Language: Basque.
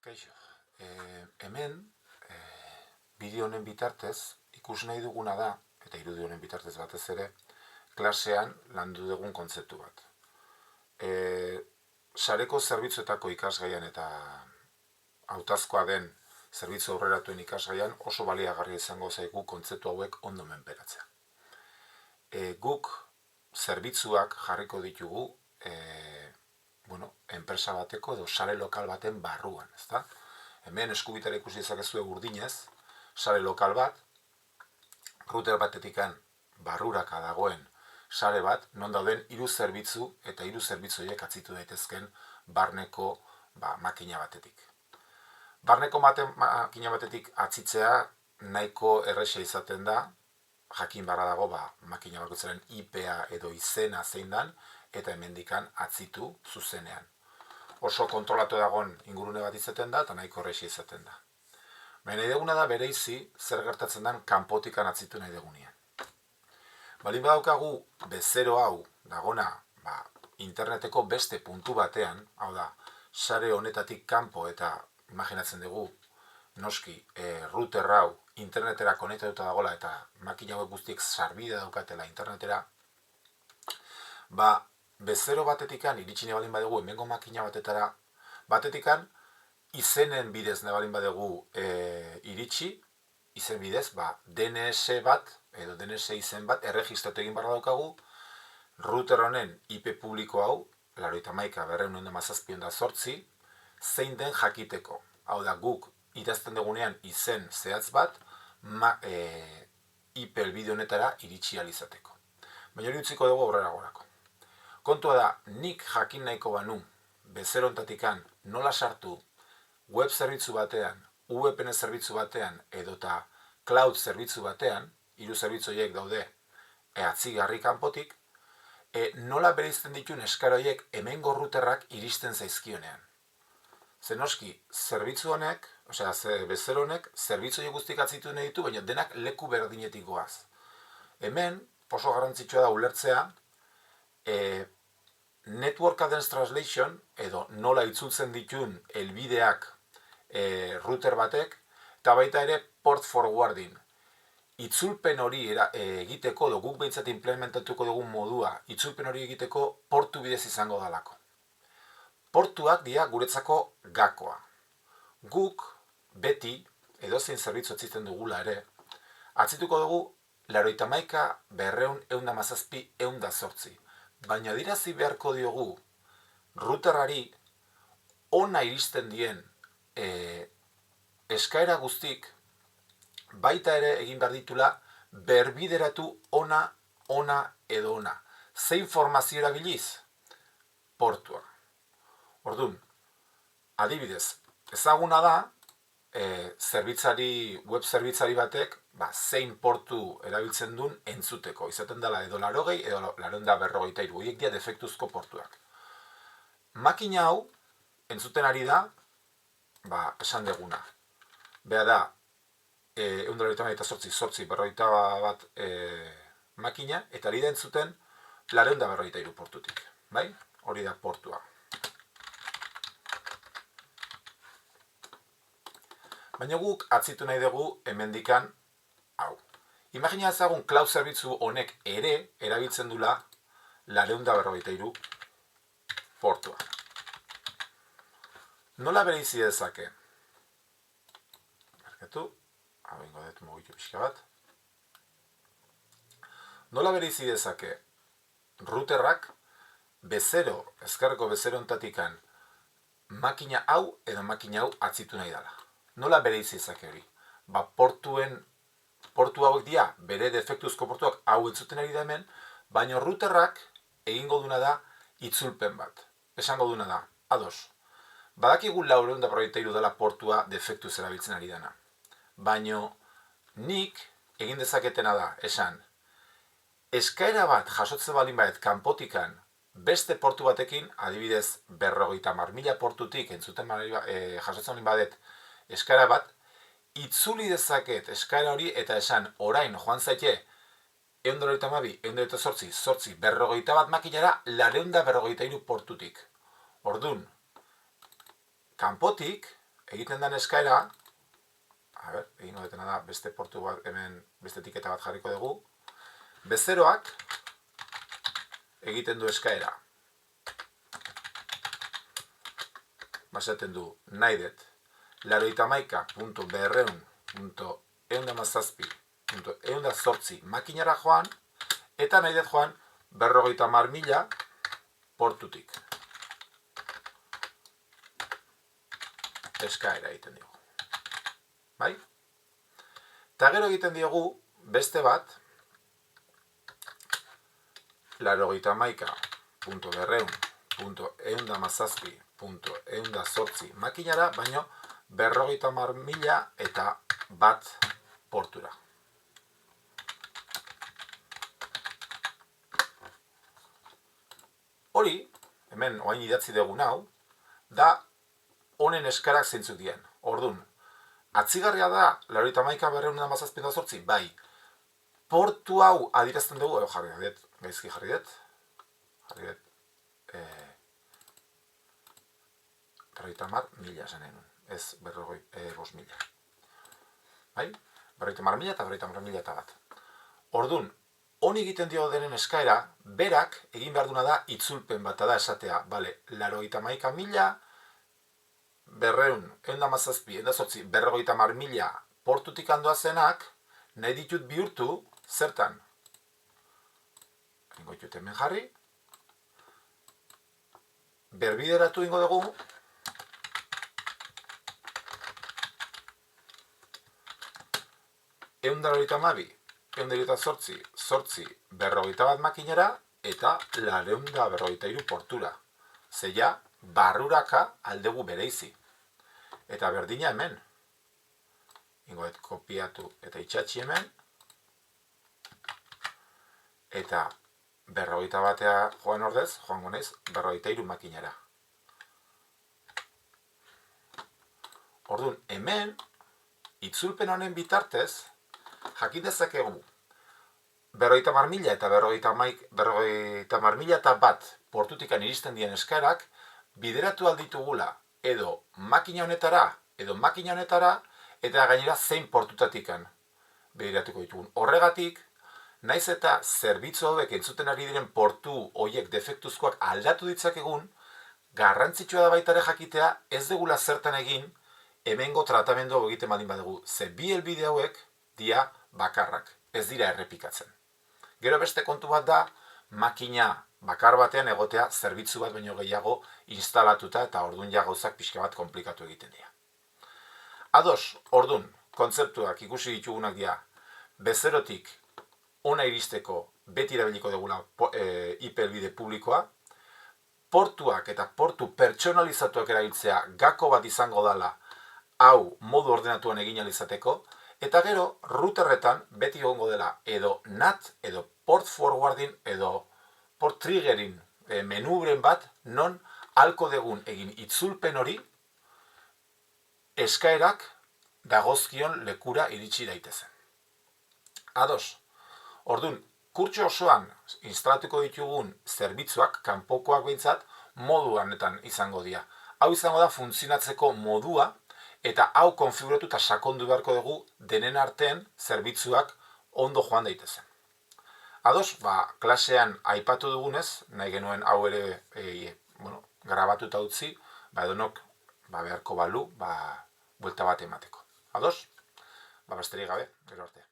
Kaixo, hemen bideo honen bitartez ikus nahi duguna da, eta irudi honen bitartez batez ere, klasean landu dugun kontzeptu bat. Sareko zerbitzuetako ikasgaian eta hautazkoa den zerbitzu aurreratuen ikasgaian oso baliagarria izango zaigu kontzeptu hauek ondo menperatzea. Guk zerbitzuak jarriko ditugu enpresa bateko edo sare lokal baten barruan, ezta? Hemen eskubitara ikusi dezakezue urdinez, sare lokal bat, router batetikan barruraka dagoen sare bat, non dauden 3 zerbitzu eta 3 zerbitzu horiek atzitu daitezken barneko makina batetik. Barneko makina batetik atzitzea nahiko erresa izaten da, jakin barra dago makina bakoitzaren IPa edo izena zein dan, eta hemendikan atzitu zuzenean. Oso kontrolatu dagoen ingurune bat izaten da, eta nahiko erresa izaten da. Baina nahi duguna da bereizi zer gertatzen den kanpotikan atzitu nahi dugunean. Balin badaukagu bezero hau dagona interneteko beste puntu batean, hau da, sare honetatik kanpo eta imaginatzen dugu, noski, router hau internetera konektatuta dagoela eta makina hauek guztiek sarbidea daukatela internetera, bezero batetikan iritsi nahi balin badugu hemengo makina batetara, batetikan izenen bidez nahi balin badugu iritsi, izen bidez, DNS bat, edo DNS izen bat, erregistratu egin barra daukagu, router honen IP publiko hau, 91.217.8, zein den jakiteko. Hau da, guk idazten dugunean izen zehatz bat, IP helbide honetara iritsi alizateko. Baina hori utziko dugu aurrera gorako. Kontua da, nik jakin nahiko banu, bezero ontatikan nola sartu web zerbitzu batean, VPN zerbitzu batean, edota cloud zerbitzu batean, 3 zerbitzu horiek daude atzigarri kanpotik, nola bereizten dituen eskara horiek hemengo routerrak iristen zaizkionean. Zenoski, zerbitzu honek, bezero honek, zerbitzu horiek guztik atzitu nahi ditu, baina denak leku berdinetik goaz. Hemen, oso garrantzitsua da ulertzea, network address translation, edo nola itzultzen dituen helbideak router batek, eta baita ere port forwarding. Itzulpen hori egiteko, edo guk behintzat implementatuko dugun modua, itzulpen hori egiteko portu bidez izango dalako. Portuak dira guretzako gakoa. Guk beti, edozein zerbitzu atzitzen dugula ere, atzituko dugu 91.217.108. Baina adirazi beharko diogu routerrari ona iristen dien eskaera guztik baita ere egin behar ditula berbideratu ona edo ona. Ze informazio erabiliz? Portua. Orduan, adibidez, ezaguna da web zerbitzari batek zein portu erabiltzen duen entzuteko. Izaten dela edo 80 edo 943. Horiek dira defektuzko portuak. Makina hau entzuten ari da, esan deguna. Beha da, 198.8.41 makina, eta ari da entzuten 943 portutik. Hori da portua. Baina guk atzitu nahi dugu hemendikan hau. Imagina ezagun cloud zerbitzu honek ere erabiltzen dula 943 portua. Nola bereizi dezake? Barkatu, hau ingo dut mugitu pixka bat. Nola bereizi dezake routerrak ezkerreko bezero ontatikan makina hau edo makina hau atzitu nahi dela. Nola bereizi dezake hori? Portu hauek dira, bere defektuzko portuak hau entzuten ari da hemen, baina routerrak egingo duna da itzulpen bat. Esango duna da, ados. Badakigu 943 dela portua defektuz erabiltzen ari dana. Baina nik egin dezaketena da, esan, eskaera bat jasotzen balin badet kanpotikan beste portu batekin, adibidez 50.000 portutik jasotzen balin badet eskaera bat, itzuli dezaket eskaera hori eta esan orain joan zaite 192.168.841 makinara 943 portutik. Orduan, kanpotik egiten den eskaera, egin dutena da, beste portu bat, hemen beste etiketa bat jarriko dugu, bezeroak egiten du eskaera. Basaten du, nahi dut, 91.berrehun.ehun makinara joan, eta nahi dut joan 50.000 portutik. Eskaera egiten diogu. Bai? Eta gero egiten diogu beste bat, 91.berrehun.ehun makinara, baino 50.001 portura. Hori, hemen oain idatzi dugun hau, da honen eskarak zeintzuk dien. Ordun, atzigarria da 91.berrehun.ehun bai. Portu hau adierazten dugu, jarri dut, gaizki jarri dut, 50.000 esan nahi nuen, ez 55.000. Bai? 50.000 eta 50.001. Ordun, honi egiten dio denen eskaera, berak egin behar duna da itzulpen bat da esatea, bale, 91.berrehun.ehun portutik handoa zenak, nahi ditut bihurtu, zertan? Ingo ditut hemen jarri, berbideratu ingo dugu, bat makinera eta 253 portura. Zeia, barruraka aldegu bereizi. Eta berdina hemen. Ingoet kopiatu eta itxatxi hemen. Eta 51 joan ordez, joango naiz 53 makinera. Orduan, hemen, itzulpen honen bitartez, jakin dezakegu 50.000 eta 50.001 portutikan iristen dien eskaerak bideratu alditugula edo makina honetara eta gainera zein portutatikan bideratuko ditugun. Horregatik, naiz eta zerbitzu hauek entzuten ari diren portu hoiek defektuzkoak aldatu ditzakegun, garrantzitsua da baita ere jakitea ez degula zertan egin hemengo tratamendu hau egiten baldin badugu. Ze bi helbide hauek dia bakarrak, ez dira errepikatzen. Gero beste kontu bat da, makina bakar batean egotea zerbitzu bat baino gehiago instalatuta eta ordun ja gauzak pixka bat konplikatu egiten dira. Ados, ordun, kontzeptuak ikusi ditugunak dira, bezerotik ona iristeko beti erabiliko dugula IP helbide publikoa, portuak eta portu pertsonalizatuak erabiltzea gako bat izango dela hau modu ordenatuan egin ahal izateko, eta gero, routerretan beti egongo dela edo NAT, edo port forwarding, edo port triggering menubren bat, non halko degun egin itzulpen hori, eskaerak dagozkion lekura iritsi daitezen. Ados, ordun, kurtso osoan instalatuko ditugun zerbitzuak, kanpokoak behintzat, modu honetan izango dira. Hau izango da funtzionatzeko modua, eta hau konfiguratu eta sakondu beharko dugu denen artean zerbitzuak ondo joan daitezen. Ados, klasean aipatu dugunez, nahi genuen hau ere grabatuta utzi, edonok beharko balu, buelta bat emateko. Ados, besterik gabe, gero arte.